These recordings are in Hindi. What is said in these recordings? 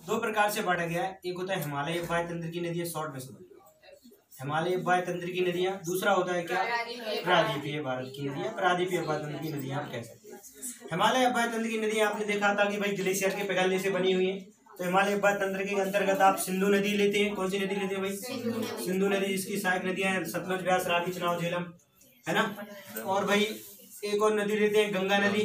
दो प्रकार से बांटा गया है। एक होता है हिमालय उपाय तंत्र की नदियां, शॉर्ट में समझ लो, हिमालय उपाय तंत्र की नदियां। दूसरा होता है क्या, प्रायद्वीपीय भारत की नदियां, प्रायद्वीपीय उपाय तंत्र की नदियां हम कह सकते हैं। हिमालय उपाय तंत्र की नदियां आपने देखा था कि भाई ग्लेशियर के पिघलने से बनी हुई है। तो हिमालय उपाय तंत्र के अंतर्गत आप सिंधु नदी लेते हैं। कौन सी नदी लेते हैं भाई, सिंधु नदी। इसकी सहायक नदियां हैं सतलुज, व्यास, रावी, चुनाव, झेलम, है ना। और भाई एक और नदी लेते हैं गंगा नदी।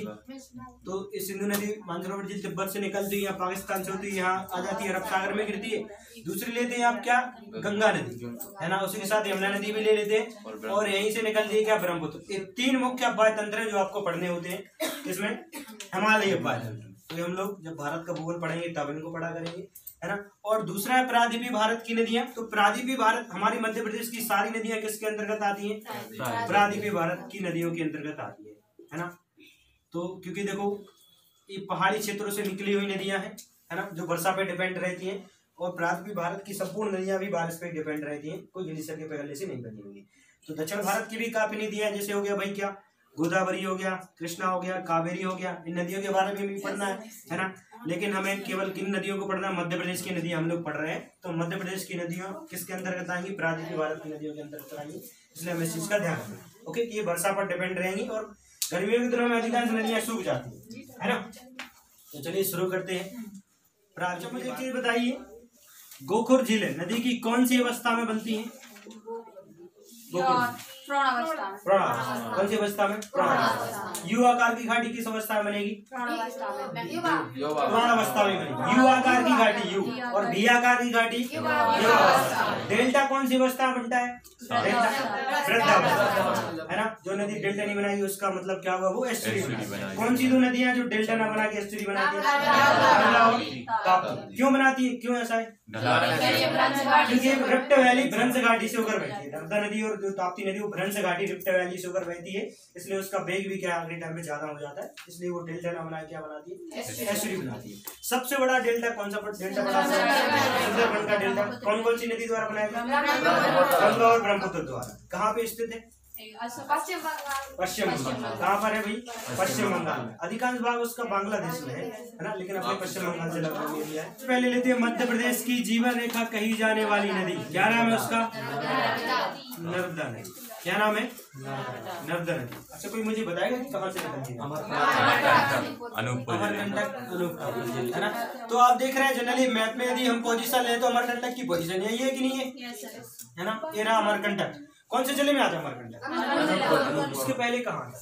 तो इस सिंधु नदी मानसरोवर झील तिब्बत से निकलती है, यहाँ पाकिस्तान से होती है, यहाँ आ जाती है, अरब सागर में गिरती है। दूसरी लेते हैं आप क्या, गंगा नदी, है ना। उसी के साथ यमुना नदी भी ले लेते हैं और यहीं से निकलती है क्या, ब्रह्मपुत्र। ये तीन मुख्य अपाय तंत्र है जो आपको पढ़ने होते हैं इसमें, हिमालय अपाय तंत्र। तो हम लोग जब भारत का भूगोल पढ़ेंगे तब इनको पढ़ा करेंगे, है ना। और दूसरा है प्रायद्वीपीय भारत की नदियां। तो प्रायद्वीपीय भारत, हमारी मध्य प्रदेश की सारी नदियां किसके अंतर्गत आती हैं, प्रायद्वीपीय भारत की नदियों के अंतर्गत आती है ना। तो क्योंकि देखो ये पहाड़ी क्षेत्रों से निकली हुई नदियां हैं, है ना, जो वर्षा पे डिपेंड रहती हैं। और प्रायद्वीपीय भारत की संपूर्ण नदियां भी बारिश पे डिपेंड रहती हैं, कोई ग्लेशियर के पिघलने से नहीं बनी हुई। तो दक्षिण भारत की भी काफी नदियां, जैसे हो गया भाई क्या, गोदावरी हो गया, कृष्णा हो गया, कावेरी हो गया। इन नदियों के बारे में भी पढ़ना है ना। लेकिन हमें केवल किन नदियों को पढ़ना है, मध्य प्रदेश की नदियां हम लोग पढ़ रहे हैं। तो मध्य प्रदेश की नदियां किसके अंतर्गत आएंगी, प्रायद्वीपीय भारत की नदियों के अंतर्गत आएंगी। इसलिए हमें इस चीज का ध्यान रखना है। ओके, ये वर्षा पर डिपेंड रहेंगी और गर्मियों के दिनों में अधिकांश नदियां सूख जाती है ना। तो चलिए शुरू करते हैं। प्राचीन मुझे एक चीज बताइए, गोखुर झील नदी की कौन सी अवस्था में बनती है, कौन सी अवस्था में, यू आकार की घाटी किस अवस्था में बनेगी, पुराण अवस्था में बनेगी। यू आकार की घाटी यू और भी आकार की घाटी, डेल्टा कौन सी अवस्था में बनता है, वृद्धावस्था, है ना। जो नदी डेल्टा नहीं बनाएगी उसका मतलब क्या होगा, वो एस्चुरी बनाएगी। कौन सी दो नदियां जो डेल्टा ना बना के एस्चुरी बनाती है, क्यों बनाती है, क्यों ऐसा है, क्योंकि रिफ्ट वैली भ्रंश घाटी से होकर बहती है। नर्मदा नदी और जो ताप्ती नदी वो भ्रंश घाटी रिफ्ट वैली से होकर बहती है, इसलिए उसका वेग भी क्या अगले टाइम में ज्यादा हो जाता है। इसलिए वो डेल्टा ना बना क्या बनाती है, एस्चुरी बनाती है। सबसे बड़ा डेल्टा कौन सा डेल्टा बड़ा, सुंदरबन का डेल्टा कौन कौन सी नदी द्वारा बनाया गया, गंगा और ब्रह्मपुत्र द्वारा। कहाँ पे स्थित है, पश्चिम बंगाल। कहाँ पर है भाई, पश्चिम बंगाल में। अधिकांश भाग उसका बांग्लादेश में है ना, लेकिन अपने पश्चिम बंगाल से लगभग ले लिया है। पहले लेते हैं मध्य प्रदेश की जीवन रेखा कही जाने वाली नदी, क्या नाम है उसका, नर्मदा नदी। क्या नाम है, नर्मदा नदी। अच्छा कोई मुझे बताएगा कि कहाँ से निकलती है, अमरकंटक, अनूपपुर, है ना। तो आप देख रहे हैं जनरली मैप में यदि हम पोजीशन लें तो अमरकंटक की पोजीशन यही है कि नहीं है ना। ये रहा अमरकंटक। कौन से जिले में आता है अमरकंटक, उसके पहले कहाँ था,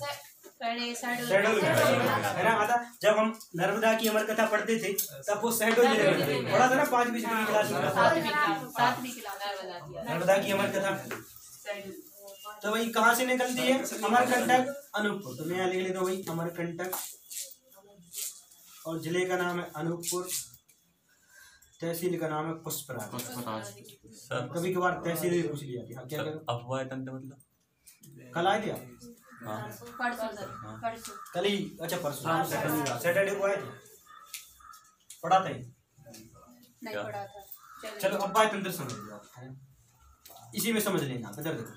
शहडोल में, है ना। आता जब हम नर्मदा की अमर कथा पढ़ते थे तब वो शहडोल जिले में पढ़ा था ना, 5वीं की क्लास में नर्मदा की अमर कथा। तो वही कहाँ से निकलती है, अमरकंटक, अनूपपुर। तो मैं लिख लेता हूँ वही अमरकंटक और जिले का नाम है अनूपपुर, तहसील का नाम है पुष्पराज। कभी कभार तहसील भी पूछ लिया था, क्या अफवाह तंत्र मतलब कल आए थे कल ही, अच्छा परसों सैटरडे को आए थे, पढ़ा था चलो अब बात तंत्र समझ लो, इसी में समझ लेना। इधर देखो,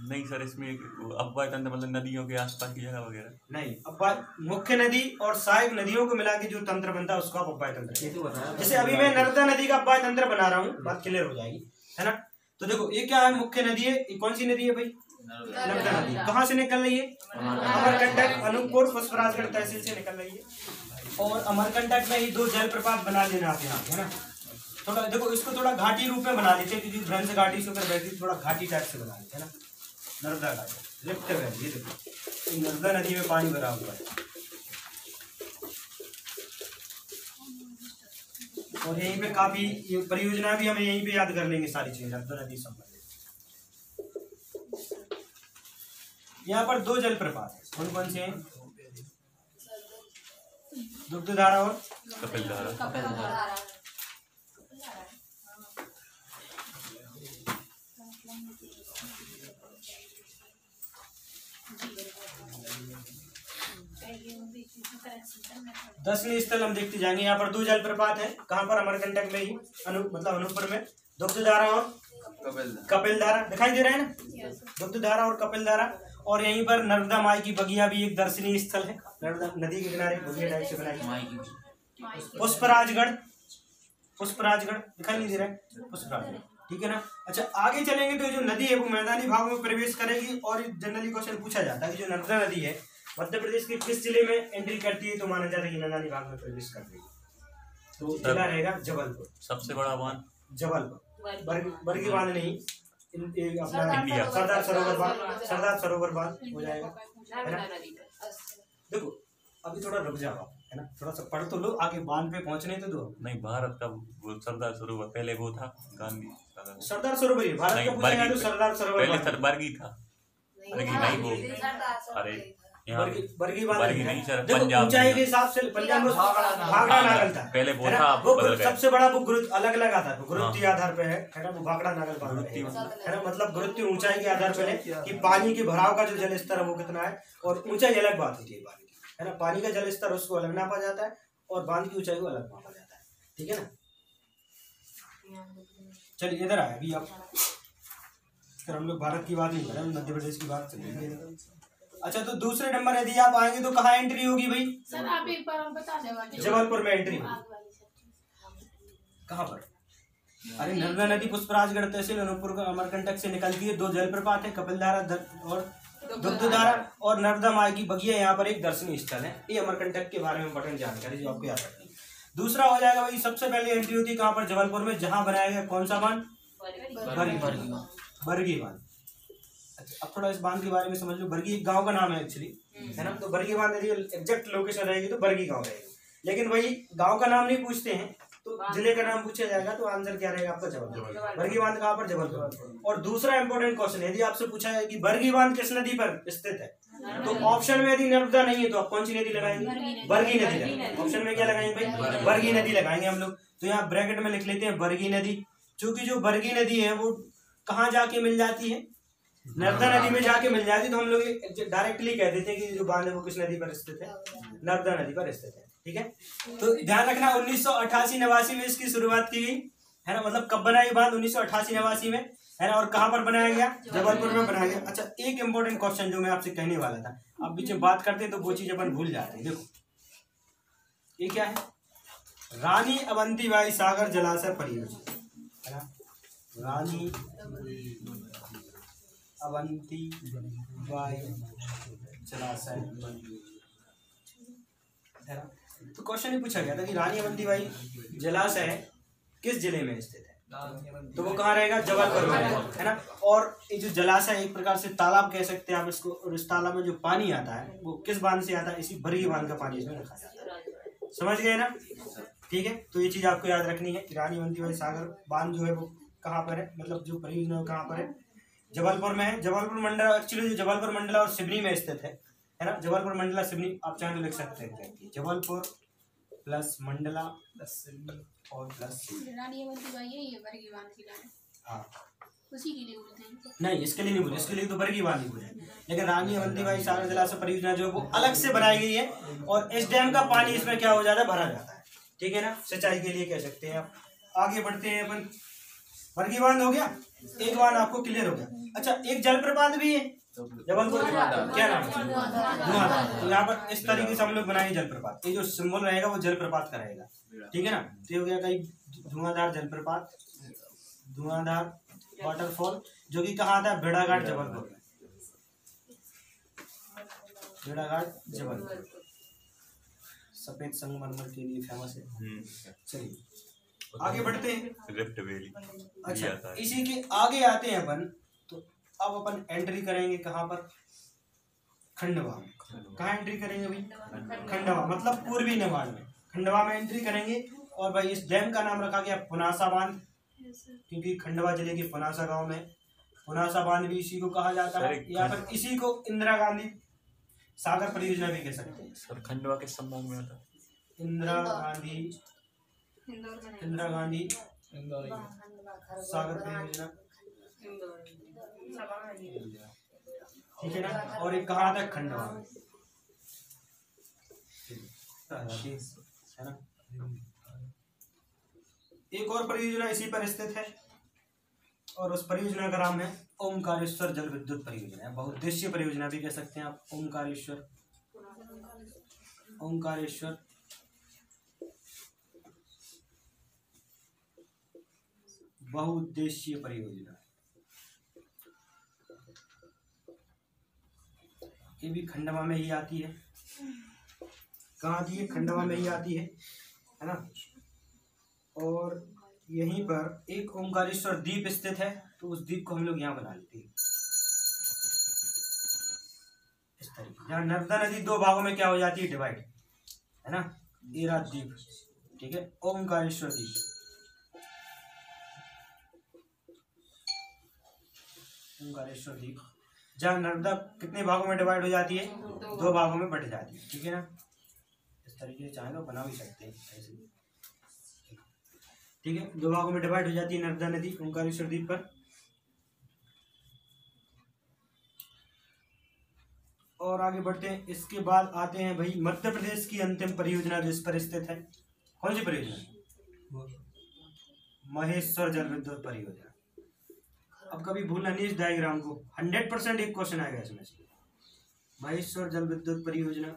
नहीं सर इसमें अफवाह तंत्र मतलब नदियों के आसपास की जगह वगैरह नहीं। अफवाह मुख्य नदी और सहायक नदियों को मिला के जो तंत्र बनता है उसका अफवाह तंत्र। जैसे अभी मैं नर्मदा नदी का अफवाह तंत्र बना रहा हूँ, बात क्लियर हो जाएगी, है ना। तो देखो ये क्या है, मुख्य नदी है, कौन सी नदी है भाई, नर्मदा नदी। कहाँ से निकल रही है, अमरकंटक, अनूपपुर, पुष्पराजगढ़ तहसील से निकल रही है। और अमरकंटक में ही 2 जलप्रपात बना लेना आप यहाँ, है ना। थोड़ा देखो इसको थोड़ा घाटी रूप में बना लेते हैं, क्योंकि भ्रंश घाटी से होकर बहती थोड़ा घाटी टाइप से बना लेते हैं ना। नर्मदा घाटी रिफ्ट वैली, ये देखो नर्मदा नदी में पानी भरा हुआ है और यहीं पे काफी परियोजना भी हमें यहीं पे याद कर लेंगे सारी चीजें नर्मदा नदी संबंधित। यहाँ पर 2 जलप्रपात है, कौन कौन से हैं, दुग्धधारा और कपिलधारा। 10वीं स्थल हम देखते जाएंगे। यहाँ पर 2 जलप्रपात है, कहाँ पर, अमरकंटक में ही, मतलब अनूपपुर में। दुग्धधारा और कपिलधारा दिखाई दे रहा है ना, दुग्धधारा और कपिलधारा। और यहीं पर नर्मदा माई की बगिया भी एक दर्शनीय स्थल है, नर्मदा नदी के किनारे बगिया टाइप से बनाई। पुष्पराजगढ़ पुष्पराजगढ़ दिखाई नहीं दे रहा है, पुष्पराजगढ़, ठीक है ना। अच्छा आगे चलेंगे तो जो नदी है वो मैदानी भाग में प्रवेश करेगी और जनरली क्वेश्चन पूछा जाता है कि जो नर्मदा नदी है मध्य प्रदेश के किस जिले में एंट्री करती है, तो माना जाता है कि मैदानी भाग में प्रवेश कर रही है, तो जिला रहेगा जबलपुर। सबसे बड़ा बांध जबलपुर, बरगी बांध नहीं, अपना सरदार सरोवर बांध, सरदार सरोवर बांध हो जाएगा, है ना। देखो अभी थोड़ा रुक जाओ है ना, थोड़ा सा पढ़ तो लो, आगे बांध पे पहुंचने तो दो। नहीं, भारत का वो सरदार सरोवर पहले वो था गांधी सरदार सरोवर ही भारत का पूछा तो सरदार सरोवर पहले सर बरगी था, बरगी नहीं वो, अरे बरगी बांध नहीं सर, देखो ऊंचाई के हिसाब से पंजाब में भाखड़ा नागल था पहले वो था, वो सबसे बड़ा वो गुरुत्व अलग अलग आता है, गुरुत्व आधार पे है ना, वो भाखड़ा नागल बांध है ना, मतलब गुरुत्व ऊंचाई के आधार पे है कि पानी के भराव का जो जल स्तर है वो कितना है, और ऊंचाई अलग बात होती है पानी की, है ना, पानी का जल स्तर उसको अलग नापा जाता है और बांध की ऊंचाई को अलग नापा जाता है, ठीक है ना। चलिए इधर आए अभी, अब फिर हम लोग भारत की बात नहीं कर रहे, मध्य प्रदेश की बात चलेगी। अच्छा तो दूसरे नंबर यदि आप आएंगे तो कहाँ एंट्री होगी भाई? सर आप एक बार हम बता दें, जबलपुर में एंट्री होगी। कहाँ पर? अरे नर्मदा नदी पुष्पराजगढ़ तहसील अनूपपुर का अमरकंटक से निकलती है, 2 जलप्रपात है, कपिलधारा और दुग्धधारा और नर्मदा माई की बगिया, यहाँ पर एक दर्शनीय स्थल है। ये अमरकंटक के बारे में इंपॉर्टेंट जानकारी जो आपको याद रखनी है। दूसरा हो जाएगा भाई, सबसे पहले एंट्री होती है कहाँ पर? जबलपुर में, जहाँ बनाया गया कौन सा बांध? बरगी बांध। अच्छा अब थोड़ा इस बांध के बारे में समझ लो। बरगी एक गांव का नाम है एक्चुअली, है ना, तो बरगी बांध यदि एग्जैक्ट लोकेशन रहेगी तो बरगी गांव रहेगी, लेकिन वही गांव का नाम नहीं पूछते हैं तो जिले का नाम पूछा जाएगा, तो आंसर क्या रहेगा आपका? जबलपुर। बरगी बांध कहाँ पर? जबलपुर। और दूसरा इंपॉर्टेंट क्वेश्चन, यदि आपसे पूछा है कि बरगी बांध किस नदी पर स्थित है, तो ऑप्शन में यदि नर्मदा नहीं है तो आप कौन सी नदी लगाएंगे? बरगी नदी लगाएंगे। ऑप्शन में क्या लगाएंगे भाई? बरगी नदी लगाएंगे हम लोग। तो यहाँ ब्रैकेट में लिख लेते हैं बरगी नदी, चूंकि जो बरगी नदी है वो कहाँ जाके मिल जाती है? नर्मदा नदी में जाके मिल जाती है, तो हम लोग डायरेक्टली कह देते हैं कि जो बांध है वो किस नदी पर स्थित है? नर्मदा नदी पर स्थित है, ठीक है। तो ध्यान रखना 1988-89 में इसकी शुरुआत की गई, है ना, मतलब कब बनाया बांध? 1988-89 में, है ना, और कहाँ पर बनाया गया? जबलपुर में बनाया गया। अच्छा एक इंपॉर्टेंट क्वेश्चन जो मैं आपसे कहने वाला था, अब बीच में बात करते तो वो चीज अपन भूल जाते हैं। देखो ये क्या है? रानी अवंतीबाई सागर जलाशय परियोजना, है ना, रानी अवंतीबाई जलाशय, तो क्वेश्चन ये पूछा गया था कि रानी अवंतीबाई जलाशय किस जिले में स्थित है, तो वो कहाँ रहेगा? जबलपुर में रहेगा, है ना। और ये जो जलाशय एक प्रकार से तालाब कह सकते हैं आप इसको, और इस तालाब में जो पानी आता है वो किस बांध से आता है? इसी बरगी बांध का पानी इसमें रखा जाता है, समझ गए ना, ठीक है। तो ये चीज आपको याद रखनी है कि रानी अवंतीबाई सागर बांध जो है वो कहाँ पर है, मतलब जो परियोजना कहाँ पर है? जबलपुर में है। जबलपुर मंडला एक्चुअली जो जबलपुर मंडला और सिवनी में स्थित है ना, जबलपुर मंडला सिवनी आप चाहें तो लिख सकते हैं, जबलपुर प्लस मंडला प्लस सिवनी और प्लस रानी अवंतीबाई यही है बरगी बांध की लाइन, हाँ उसी के लिए बोलते हैं। नहीं, इसके लिए नहीं बोले, इसके लिए तो बरगी बांध ही बोले, लेकिन रानी अवंतीबाई सागर जलाशय परियोजना जो है वो अलग से बनाई गई है, और इस डैम का पानी इसमें क्या हो जाता है? भरा जाता है, ठीक है ना, सिंचाई के लिए कह सकते हैं आप। आगे बढ़ते हैं अपन, बरगी बांध हो गया, एक बांध आपको क्लियर हो गया। अच्छा एक जलप्रपात भी है जबलपुर में, क्या नाम है? धुआंधार। तो यहाँ पर इस तरीके से हम लोग बनाएंगे जलप्रपात, ये जो सिंबल रहेगा वो जलप्रपात का रहेगा, ठीक है ना। तो ये हो गया कहीं धुआंधार जलप्रपात, धुआंधार वाटरफॉल, जो कि कहाँ आता है? भेड़ाघाट जबलपुर में, भेड़ाघाट जबलपुर सफेद संगमरमर के लिए फेमस है। चलिए आगे बढ़ते हैं। Rift valley. अच्छा इसी के आगे आते हैं अपन, तो अब अपन एंट्री करेंगे कहाँ पर? खंडवा में। कहाँ एंट्री करेंगे भाई? खंडवा, मतलब पूर्वी नेवाड़ में, खंडवा में एंट्री करेंगे। और भाई इस डैम का नाम रखा गया पुनासा बांध, क्योंकि खंडवा जिले के पुनासा गांव में पुनासा बांध भी इसी को कहा जाता है, या फिर इसी को इंदिरा गांधी सागर परियोजना भी कह सकते हैं। सर खंडवा के संभाग में आता है? इंदिरा गांधी सागर परियोजना, ठीक है ना। और एक कहाँ आता है? खंडवा में, है ना। एक और परियोजना इसी पर स्थित है, और उस परियोजना का नाम है ओमकारेश्वर जल विद्युत परियोजना, बहुउद्देशीय परियोजना भी कह सकते हैं आप। ओमकारेश्वर बहुउद्देशीय परियोजना, ये भी खंडवा में ही आती है। कहाँ आती है? खंडवा में ही आती है ना। और यहीं पर एक ओंकारेश्वर द्वीप स्थित है, तो उस द्वीप को हम लोग यहाँ बना लेते हैं इस तरीके। जहाँ नर्मदा नदी दो भागों में क्या हो जाती है? डिवाइड, है ना। एरा द्वीप, ठीक है, ओंकारेश्वर द्वीप। ओंकारेश्वर द्वीप जहाँ नर्मदा कितने भागों में डिवाइड हो जाती है? दो भागों में बट जाती है, ठीक है ना। इस तरीके से चाहे तो बना भी सकते हैं ऐसे, ठीक है। दो भागों में डिवाइड हो जाती है नर्मदा नदी ओंकारेश्वर द्वीप पर। और आगे बढ़ते हैं। इसके बाद आते हैं भाई मध्य प्रदेश की अंतिम परियोजना जो इस पर स्थित है। कौन सी परियोजना? महेश्वर जल विद्युत परियोजना। अब कभी भूलना नहीं इस डायग्राम को, 100% एक क्वेश्चन आएगा इसमें से। महेश्वर जल विद्युत परियोजना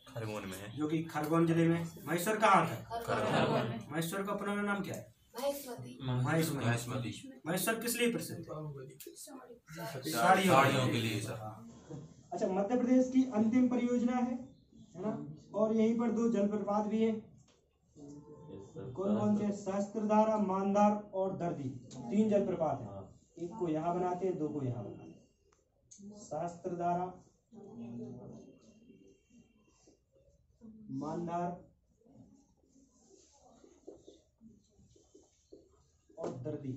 खरगोन में है, जो कि खरगोन जिले में। महेश्वर कहाँ था? महेश्वर का पुराना नाम क्या है? महेश्वरी। महेश्वर किस लिए प्रसिद्ध है? साड़ियों के लिए। अच्छा, मध्य प्रदेश की अंतिम परियोजना है ना। और यहीं पर दो जलप्रपात भी है। कौन कौन से? सहस्त्रधारा, मानधार और दर्दी, तीन जलप्रपात है। एक को यहाँ बनाते हैं, दो को यहाँ बनाते हैं। सहस्त्रधारा, मानधार और दर्दी।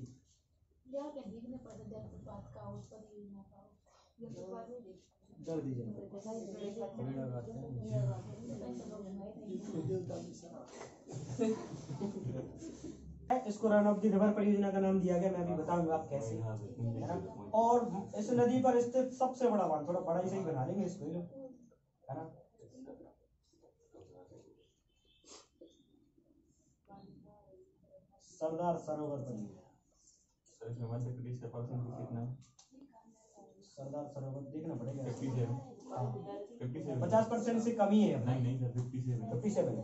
दर्दी इसको रन ऑफ द रिवर परियोजना का नाम दिया गया। मैं अभी बताऊंगा आप कैसे, है ना। और इस नदी पर स्थित सबसे बड़ा बांध, थोड़ा बड़ा ही सही बना लेंगे इसको, है ना। सरदार सरोवर परियोजना। मध्य प्रदेश का परसेंटेज कितना है? सरदार सरोवर देखना पड़ेगा। 50% से कम ही है। नहीं सर, 57।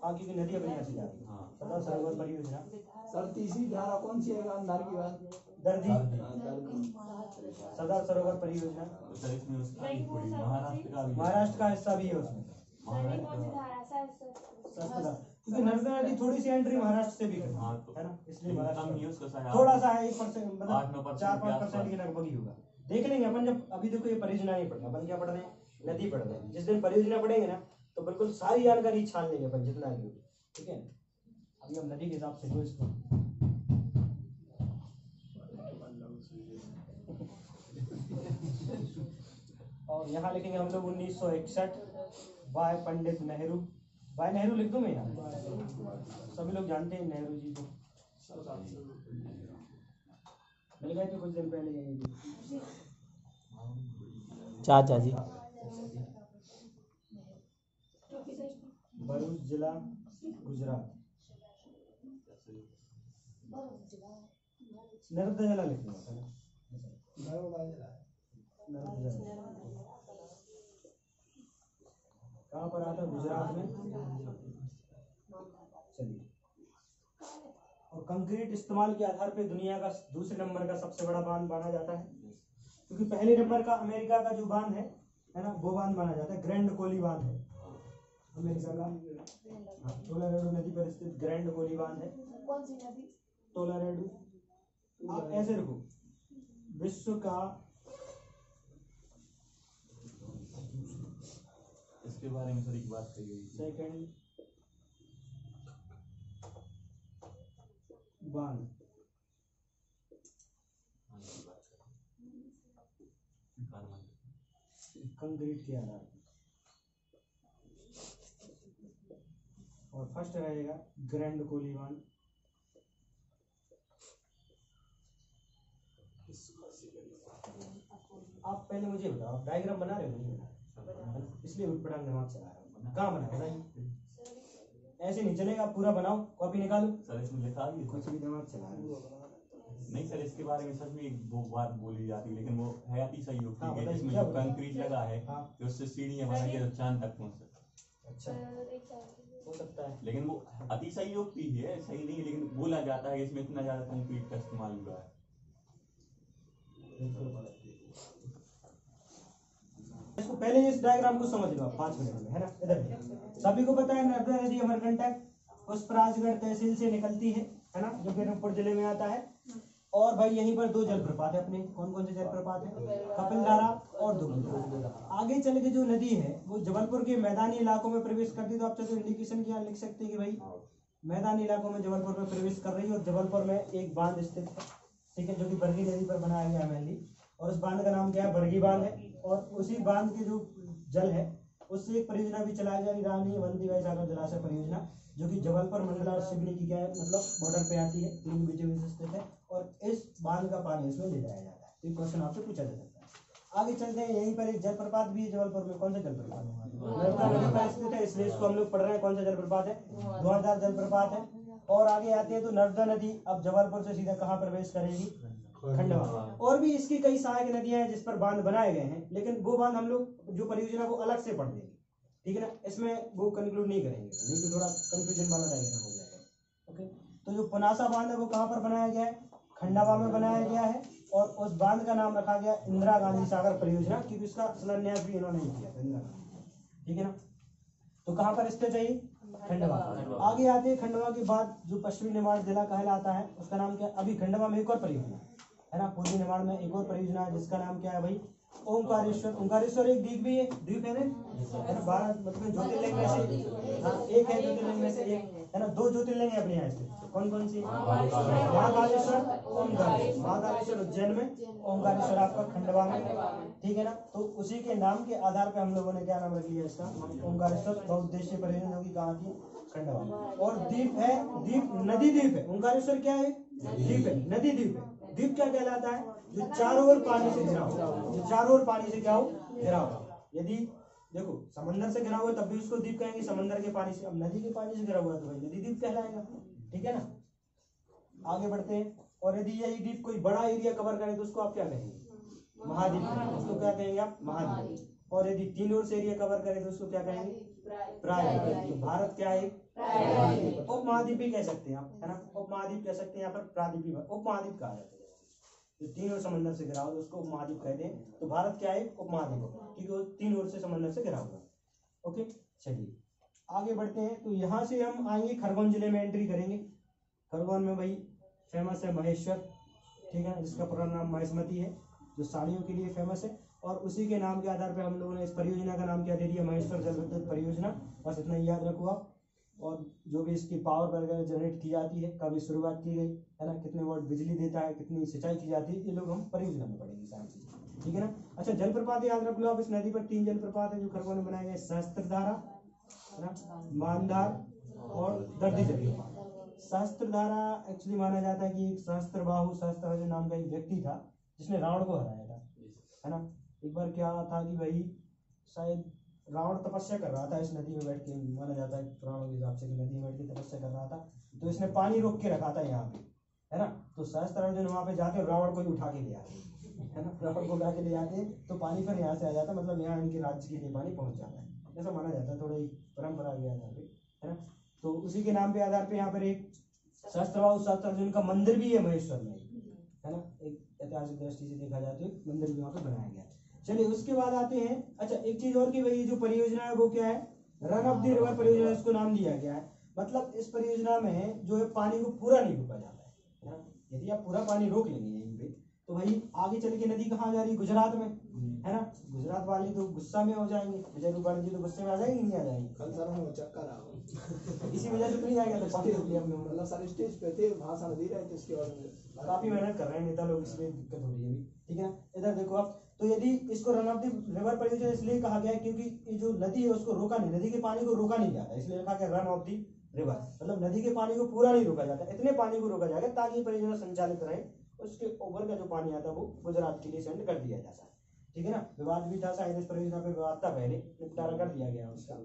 हाँ, क्योंकि नदी अपने यहाँ से जा रही है। सरदार सरोवर परियोजना। सर तीसरी धारा कौन सी है गांधार की बात? दर्दी। सरदार सरोवर परियोजना सर इसमें महाराष्ट्र का हिस्सा भी है उसमें। क्योंकि नर्मदा नदी थोड़ी सी एंट्री महाराष्ट्र से भी करती है ना, इसलिए महाराष्ट्र थोड़ा सा है, 1% मतलब 4-5% के लगभग ही होगा। देख लेंगे अपन जब। अभी देखो ये परियोजना नहीं पढ़ रहे अपन, क्या पढ़ रहे हैं? नदी पढ़ रहे हैं। जिस दिन परियोजना पढ़ेंगे ना तो बिल्कुल सारी जानकारी छान लेंगे अपन, जितना भी होगी, ठीक है। अभी हम नदी के हिसाब से जो इसको और यहाँ लिखेंगे हम लोग 1961 बाय पंडित नेहरू। बाय नेहरू लिख दूं मैं यहाँ? सभी लोग जानते हैं नेहरू जी को, मिल गए थे कुछ दिन पहले यहीं पे चाचा जी। भरूच जिला, गुजरात। नर्मदा जिला लिखना है ना। नर्मदा जिला कहाँ पर आता है? गुजरात में। चलिए। और कंक्रीट इस्तेमाल के आधार पे दुनिया का दूसरे नंबर का सबसे बड़ा बांध माना जाता है, क्योंकि पहले नंबर का अमेरिका का जो बांध है ना, वो बांध माना जाता है। ग्रैंड कोली बांध है अमेरिका का। टोलारेडो नदी पर स्थित ग्रैंड कोली बांध है। कौन सी नदी? टोलारेडो। आप ऐसे रखो, विश्व का इसके बारे में सर एक बात कही। सेकंड बांध कंक्रीट के आधार पर, और फर्स्ट रहेगा ग्रैंड कोली बांध। आप पहले मुझे बताओ, आप डायग्राम बना रहे हो? नहीं बना, इसलिए उठपटांग दिमाग चला रहा हूँ। कहाँ बना बताइए? ऐसे नहीं चलेगा, पूरा बनाओ, कॉपी निकालो। सर इसमें लिखा भी कुछ भी दिमाग चला रहे हो। नहीं सर, इसके बारे में सच में एक दो बात बोली जाती है, लेकिन वो है ही सही होती हाँ, है। इसमें जो कंक्रीट लगा है तो उससे सीढ़ियाँ बनाई है चांद तक पहुँच सकते। अच्छा, हो सकता है। लेकिन वो अतिशयोक्ति है, सही नहीं है, लेकिन बोला जाता है कि इसमें इतना ज्यादा कंक्रीट का इस्तेमाल हुआ है। इसको पहले इस डायग्राम को समझ लो आप 5 मिनट में, है ना। इधर सभी को पता है नर्मदा नदी अमरकंटक उस राजगढ़ तहसील से निकलती है ना, जो वीरमपुर जिले में आता है। और भाई यहीं पर 2 जलप्रपात है अपने। कौन कौन से जलप्रपात है? कपिलधारा और दुगुलधारा। आगे चल के जो नदी है वो जबलपुर के मैदानी इलाकों में प्रवेश करती है। तो आप चाहे तो इंडिकेशन क्या लिख सकते हैं कि भाई मैदानी इलाकों में जबलपुर में प्रवेश कर रही है। और जबलपुर में एक बांध स्थित है, ठीक है, जो कि बरगी नदी पर बनाया गया है मेनली। और उस बांध का नाम क्या है? बरगी बांध है। और उसी बांध के जो जल है उससे एक परियोजना भी चलाई जा रही, रानी वंदीबाई सागर जलाशय परियोजना, जो कि जबलपुर मंडल और सिवनी की क्या है मतलब बॉर्डर पे आती है, तीन बीच में स्थित है। और इस बांध का पानी इसमें ले जाया जाता है। तो ये क्वेश्चन आपसे पूछा जा सकता है। आगे चलते हैं, यहीं पर एक जलप्रपात भी है जबलपुर में। कौन सा जलप्रपात? नर्मदा नदी पर स्थित है, इसलिए इसको हम लोग पढ़ रहे हैं। कौन सा जलप्रपात है? धुआंधार जलप्रपात है। और आगे आते हैं तो नर्मदा नदी अब जबलपुर से सीधा कहाँ प्रवेश करेगी? खंडवा। और भी इसकी कई सहायक नदियां हैं जिस पर बांध बनाए गए हैं, लेकिन वो बांध हम लोग जो परियोजना वो अलग से पढ़ लेंगे, ठीक है ना। इसमें वो कंक्लूड नहीं करेंगे, नहीं तो थोड़ा कंफ्यूजन वाला डायग्राम हो जाएगा। ओके, तो जो पुनासा बांध है वो कहाँ पर बनाया गया है? खंडवा में बनाया गया है। और उस बांध का नाम रखा गया इंदिरा गांधी सागर परियोजना, क्योंकि उसका शिलान्यास भी इन्होंने ही किया था, इंदिरा गांधी, ठीक है ना। तो कहाँ पर स्थित है? खंडवा। आगे आते हैं, खंडवा के बाद जो पश्चिमी निर्माण जिला कहलाता है उसका नाम क्या है? अभी खंडवा में एक और परियोजना है ना, पूर्वी निर्माण में एक और परियोजना है जिसका नाम क्या है भाई? ओंकारेश्वर। ओंकारेश्वर एक द्वीप भी है, द्वीप है ना, भारत मतलब ज्योतिर्लिंग में से हाँ एक है, ज्योतिर्लिंग में से एक है ना। 2 ज्योतिर्लिंग है अपने यहाँ स्थित। कौन कौन सी? महाकालेश्वर, ओंकारेश्वर। महाकालेश्वर उज्जैन में, ओंकारेश्वर आपका खंडवा में, ठीक है ना। तो उसी के नाम के आधार पे हम लोगों ने क्या नाम रख लिया इसका? ओंकारेश्वर बहुउद्देशीय परियोजना, जो कि कहाँ थी? खंडवा में। और द्वीप है, द्वीप नदी द्वीप है। ओंकारेश्वर क्या है? द्वीप है, नदी द्वीप है। द्वीप क्या कहलाता है? जो चारों ओर पानी से घिरा हुआ, जो चारों ओर पानी से क्या हो? घिरा हुआ। यदि देखो समंदर से घिरा हुआ है तब भी उसको द्वीप कहेंगे, समंदर के पानी से। अब नदी के पानी से घिरा हुआ है तो भाई नदी द्वीप कहलाएगा, ठीक है ना। आगे बढ़ते हैं, और यदि यही द्वीप कोई बड़ा एरिया कवर करे तो उसको आप क्या कहेंगे? महाद्वीप कहेंगे। उसको क्या कहेंगे आप? महाद्वीप। और यदि 3 ओर से एरिया कवर करे तो उसको क्या कहेंगे? प्रायद्वीप। तो भारत क्या है? उप महाद्वीप भी कह सकते हैं आप, है ना। उप महाद्वीप कह सकते हैं, यहाँ पर प्रायद्वीप भी उप महाद्वीप कहा जाता है। जो 3 ओर समंदर से घिरा हुआ उसको उप महाद्वीप कहते हैं। तो भारत क्या है? उप महाद्वीप, क्योंकि वो 3 ओर से समंदर से घिरा हुआ है। ओके, चलिए आगे बढ़ते हैं। तो यहाँ से हम आएंगे खरगोन जिले में, एंट्री करेंगे। खरगोन में भाई फेमस है महेश्वर, ठीक है, जिसका पूरा नाम महेशमती है, जो साड़ियों के लिए फेमस है। और उसी के नाम के आधार पर हम लोगों ने इस परियोजना का नाम क्या दे दिया? महेश्वर जल विद्युत परियोजना। बस इतना ही याद रखो आप। और जो भी इसकी पावर वगैरह जनरेट की जाती है, कभी शुरुआत की गई है ना, कितने वाट बिजली देता है, कितनी सिंचाई की जाती है, ये लोग हम परियोजना में पढ़ेंगे सारी चीजें, ठीक है ना। अच्छा, जलप्रपात याद रख लो आप। इस नदी पर 3 जलप्रपात है जो खरगोन में बनाए गए, सहस्त्रधारा, है ना, मानधार और दर्दी जलप्रपात। सहस्त्रधारा एक्चुअली माना जाता है कि एक सहस्त्रबाहु सहस्त्रराज नाम का एक व्यक्ति था जिसने रावण को हराया था, है ना। एक बार क्या था कि भाई शायद रावण तपस्या कर रहा था इस नदी में बैठ के, माना जाता है पुराणों के हिसाब से कि नदी में बैठ के तपस्या कर रहा था। तो इसने पानी रोक के रखा था यहाँ पे, है ना। तो सहस्त्रार्जुन वहां पे जाके रावण को ही उठा के ले आते, है ना, रावण को उठा के ले आते तो पानी फिर यहाँ से आ जाता, मतलब यहाँ इनके राज्य के लिए पानी पहुंच जाता है, ऐसा माना जाता है। थोड़ा एक परंपरा गया यहाँ पे, है ना। तो उसी के नाम पे आधार पे यहाँ पर एक सहस्त्रबाहु सहस्त्रार्जुन का मंदिर भी है महेश्वर में, है ना। एक ऐतिहासिक दृष्टि से देखा जाए तो एक मंदिर भी वहाँ पे बनाया गया है। चलिए उसके बाद आते हैं। अच्छा, एक चीज और की भाई जो परियोजना है वो क्या है? रन ऑफ द रिवर परियोजना इसको नाम दिया गया है। मतलब इस परियोजना में जो है पानी को पूरा नहीं रोका जाता है ना। यदि आप पूरा पानी रोक लेंगे यहीं पे तो भाई आगे चल के नदी कहाँ जा रही है? गुजरात में, है ना। गुजरात वाले तो गुस्सा में हो जाएंगे, विजय रूपाणी जी तो गुस्से में आ जाएंगे, नहीं आ जाएंगे? कल सर हमें चक्कर आ इसी वजह से तो नहीं आएगा, तो पानी रोक लिया हमने। मतलब सर स्टेज पे थे, भाषण दे रहे थे, इसके बाद काफी मेहनत कर रहे हैं नेता लोग, इसलिए दिक्कत हो रही है अभी, ठीक है ना। इधर देखो आप, तो यदि इसको रन ऑफ द रिवर परियोजना इसलिए कहा गया है क्योंकि ये जो नदी है उसको रोका नहीं, नदी के पानी को रोका नहीं जाता, इसलिए लिखा गया रन ऑफ द रिवर। मतलब नदी के पानी को पूरा नहीं रोका जाता, इतने पानी को रोका जाएगा ताकि परियोजना संचालित रहे। उसके ऊपर का जो पानी आता है वो गुजरात के लिए सेंड कर दिया जाता है, ठीक है ना। विवाद भी था शायद इस परियोजना पे, विवाद था पहले, निपटारा कर दिया गया उसका।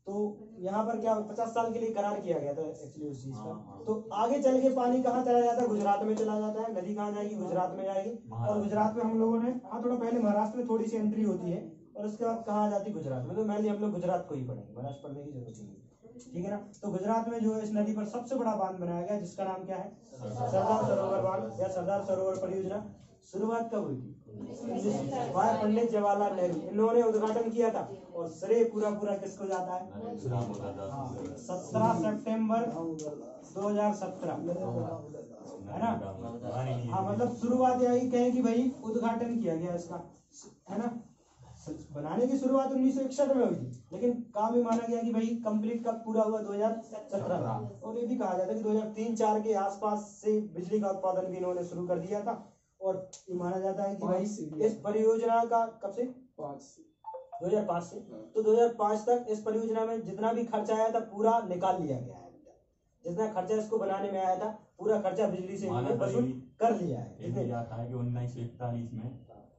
तो यहाँ पर क्या 50 साल के लिए करार किया गया था एक्चुअली उस चीज का। तो आगे चल के पानी कहाँ चला जाता है? गुजरात में चला जाता है। नदी कहाँ जाएगी? गुजरात में जाएगी। और गुजरात में हम लोगों ने थोड़ा पहले महाराष्ट्र में थोड़ी सी एंट्री होती है और उसके बाद कहाँ जाती है? गुजरात में। तो मैंने हम लोग गुजरात को ही पढ़ेंगे, महाराष्ट्र पढ़ने की जरूरत नहीं है। ठीक है ना। तो गुजरात में जो है इस नदी पर सबसे बड़ा बांध बनाया गया जिसका नाम क्या है, सरदार सरोवर बांध या सरदार सरोवर परियोजना। शुरुआत कब हुई थी? पंडित जवाहरलाल नेहरू, इन्होंने उद्घाटन किया था। और श्रेय पूरा किसको जाता है? 17 सितंबर 2017, है ना। हाँ, मतलब शुरुआत यही कहें कि भाई उद्घाटन किया गया इसका, है ना। बनाने की शुरुआत 1961 में हुई थी, लेकिन काम ही माना गया कि भाई कंप्लीट कब पूरा हुआ? 2017। और ये भी कहा जाता है कि 2003-4 के आसपास से बिजली का उत्पादन भी इन्होंने शुरू कर दिया था। और ये माना जाता है कि भाई इस परियोजना का कब से? 2005 से। तो 2005 तक इस परियोजना में जितना भी खर्चा आया था पूरा निकाल लिया गया है। जितना खर्चा इसको बनाने में आया था पूरा खर्चा बिजली से वसूल कर लिया है। इसमें आता है कि 1941 में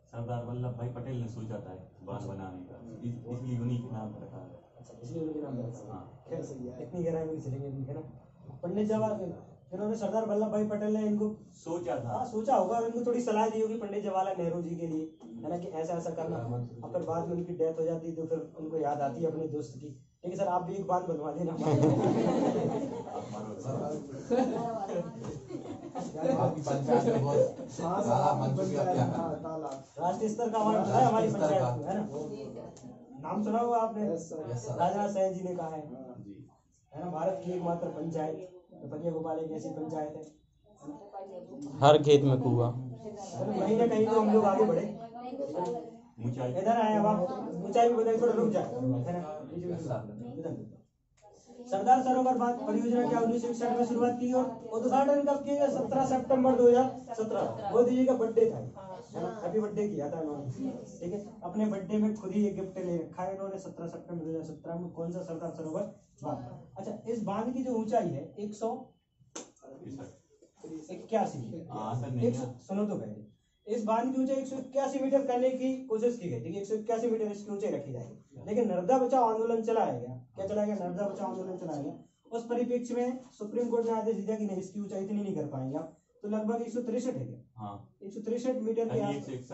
सरदार वल्लभ भाई पटेल ने सोचा था बांध बनाने का, इसलिए उन्हीं के नाम पर रखा है। अच्छा, इसलिए उनके नाम पर रखा है। खैर सही है। इतनी गहराई में चलेंगे भी, है ना। पंडित जवाहरलाल, इन्होंने सरदार वल्लभ भाई पटेल ने इनको सोचा था। हाँ, सोचा होगा और इनको थोड़ी सलाह दी होगी पंडित जवाहरलाल नेहरू जी के लिए, है ना, कि ऐसा ऐसा करना। और फिर बाद में उनकी डेथ हो जाती तो फिर उनको याद आती है अपने दोस्त की, ठीक है सर आप भी एक बात बनवा देना। राष्ट्रीय स्तर का अवार्ड है हमारी पंचायत को, है ना। नाम सुना होगा आपने, राजनाथ सिंह जी ने कहा है ना। भारत की एकमात्र पंचायत पटिया गोपाल एक ऐसी पंचायत है हर खेत में कुआ। कहीं ना कहीं तो हम लोग आगे बढ़े। इधर आए अब आप ऊंचाई भी बताइए, थोड़ा रुक जाए। सरदार सरोवर बांध परियोजना क्या 1961 में शुरुआत की और उद्घाटन कब किया? 17 सितंबर 2017। मोदी जी का बर्थडे था, है ना। हैप्पी बर्थडे किया था इन्होंने, ठीक है। अपने बर्थडे में खुद ही एक गिफ्ट ले रखा है इन्होंने 17 सितंबर 2017 में। कौन सा? सरदार सरोवर बांध। अच्छा, इस बांध की जो ऊंचाई है 181। सुनो तो पहले, इस बांध की ऊंचाई 181 मीटर करने की कोशिश की गई थी। 181 मीटर इसकी ऊंचाई रखी जाएगी, लेकिन नर्मदा बचाओ आंदोलन चलाया गया। क्या चलाया गया? नर्मदा बचाओ आंदोलन चलाया गया। उस परिप्रेक्ष्य में सुप्रीम कोर्ट ने आदेश दिया कि नहीं, इसकी ऊंचाई इतनी नहीं कर पाएंगे आप। तो लगभग 163 है क्या? 163 मीटर के आसपास।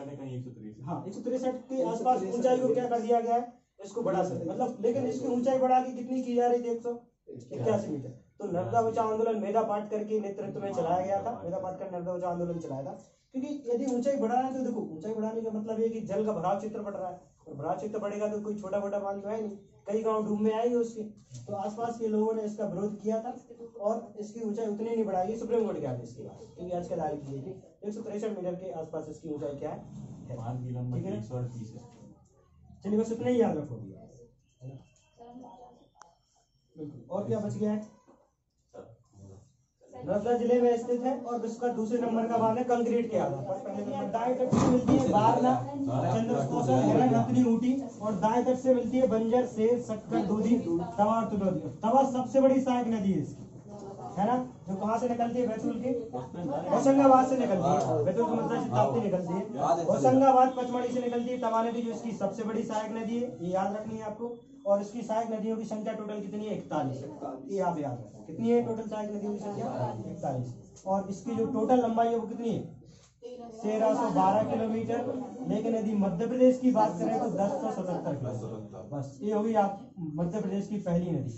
हाँ, 163 के आसपास ऊंचाई को क्या कर दिया गया है? इसको बढ़ा सकते, मतलब, लेकिन इसकी ऊंचाई बढ़ा के कितनी की जा रही थी? 181 मीटर। तो नर्मदा बचाओ आंदोलन मेधा पाटकर के नेतृत्व में चलाया गया था। मेधा पाटकर नर्मदा बचाओ आंदोलन चलाया था, क्योंकि यदि ऊंचाई बढ़ा है तो देखो, ऊंचाई बढ़ाने का मतलब ये कि जल का भराव चित्र बढ़ रहा है, और भराव चित्र बढ़ेगा तो कोई छोटा मोटा बांध तो है नहीं, कई गांव डूब में आएंगे उसके। तो आसपास के लोगों ने इसका विरोध किया था और इसकी ऊंचाई उतनी नहीं बढ़ाई सुप्रीम कोर्ट के आदेश के बाद, क्योंकि आज का तारीख की थी 163 मीटर के आसपास इसकी ऊंचाई क्या है, ठीक है। चलिए बस इतना ही याद रखो। और क्या बच गया है? नर्मदा जिले में स्थित है और विश्व का दूसरे नंबर का बांध है कंक्रीट के आधार पर। पहले नंबर दाएं तट से मिलती है बारना, चंद्रकोशल, हिरण, हथनी, ऊटी, और दाएं तट से मिलती है बंजर, सेर, शक्कर, दूधी, तवा और तुलौदी। तवा सबसे बड़ी सहायक नदी है इसकी, है ना, जो कहाँ से निकलती है? बैतूल के होशंगाबाद से निकलती है। बैतूल की मतलब ताप्ती निकलती है, होशंगाबाद पचमढ़ी से निकलती है तवा नदी, जो इसकी सबसे बड़ी सहायक नदी है, ये याद रखनी है आपको। और इसकी सहायक नदियों की संख्या टोटल कितनी है? 41। ये आप याद रखें, कितनी है टोटल सहायक नदियों की संख्या? 41। और इसकी जो टोटल लंबाई है वो कितनी है? 1312 किलोमीटर। लेकिन यदि मध्य प्रदेश की बात करें तो 1077 किलोमीटर। बस ये होगी आप मध्य प्रदेश की पहली नदी।